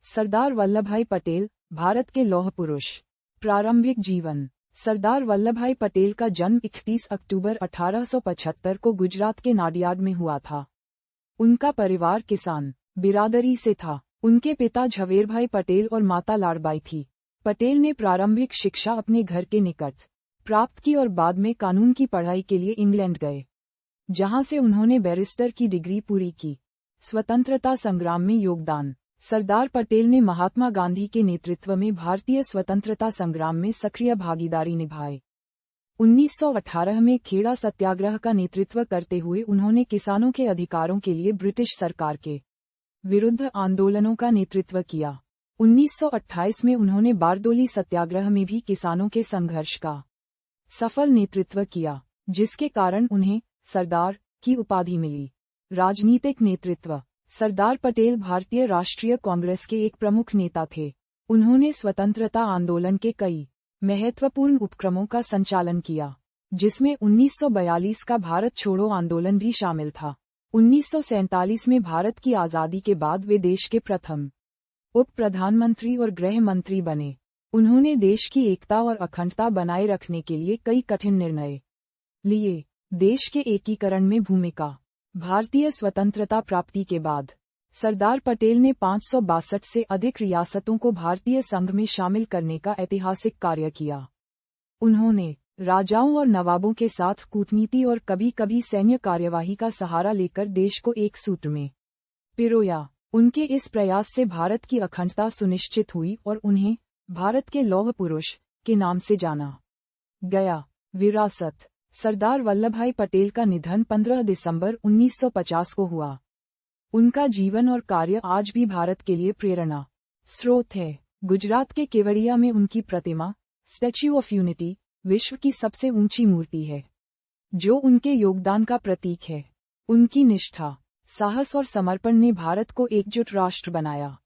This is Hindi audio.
सरदार वल्लभभाई पटेल, भारत के लौह पुरुष। प्रारंभिक जीवन। सरदार वल्लभभाई पटेल का जन्म 31 अक्टूबर 1875 को गुजरात के नाडियाड में हुआ था। उनका परिवार किसान बिरादरी से था। उनके पिता झवेरभाई पटेल और माता लाड़बाई थी। पटेल ने प्रारंभिक शिक्षा अपने घर के निकट प्राप्त की और बाद में कानून की पढ़ाई के लिए इंग्लैंड गए, जहां से उन्होंने बैरिस्टर की डिग्री पूरी की। स्वतंत्रता संग्राम में योगदान। सरदार पटेल ने महात्मा गांधी के नेतृत्व में भारतीय स्वतंत्रता संग्राम में सक्रिय भागीदारी निभाई। 1918 में खेड़ा सत्याग्रह का नेतृत्व करते हुए उन्होंने किसानों के अधिकारों के लिए ब्रिटिश सरकार के विरुद्ध आंदोलनों का नेतृत्व किया। 1928 में उन्होंने बारडोली सत्याग्रह में भी किसानों के संघर्ष का सफल नेतृत्व किया, जिसके कारण उन्हें सरदार की उपाधि मिली। राजनीतिक नेतृत्व। सरदार पटेल भारतीय राष्ट्रीय कांग्रेस के एक प्रमुख नेता थे। उन्होंने स्वतंत्रता आंदोलन के कई महत्वपूर्ण उपक्रमों का संचालन किया, जिसमें 1942 का भारत छोड़ो आंदोलन भी शामिल था। 1947 में भारत की आज़ादी के बाद वे देश के प्रथम उप प्रधानमंत्री और गृह मंत्री बने। उन्होंने देश की एकता और अखंडता बनाए रखने के लिए कई कठिन निर्णय लिए। देश के एकीकरण में भूमिका। भारतीय स्वतंत्रता प्राप्ति के बाद सरदार पटेल ने 562 से अधिक रियासतों को भारतीय संघ में शामिल करने का ऐतिहासिक कार्य किया। उन्होंने राजाओं और नवाबों के साथ कूटनीति और कभी कभी सैन्य कार्यवाही का सहारा लेकर देश को एक सूत्र में पिरोया। उनके इस प्रयास से भारत की अखंडता सुनिश्चित हुई और उन्हें भारत के लौह पुरुष के नाम से जाना गया। विरासत। सरदार वल्लभभाई पटेल का निधन 15 दिसंबर 1950 को हुआ। उनका जीवन और कार्य आज भी भारत के लिए प्रेरणा स्रोत है। गुजरात के केवड़िया में उनकी प्रतिमा, स्टैच्यू ऑफ यूनिटी, विश्व की सबसे ऊंची मूर्ति है, जो उनके योगदान का प्रतीक है। उनकी निष्ठा, साहस और समर्पण ने भारत को एकजुट राष्ट्र बनाया।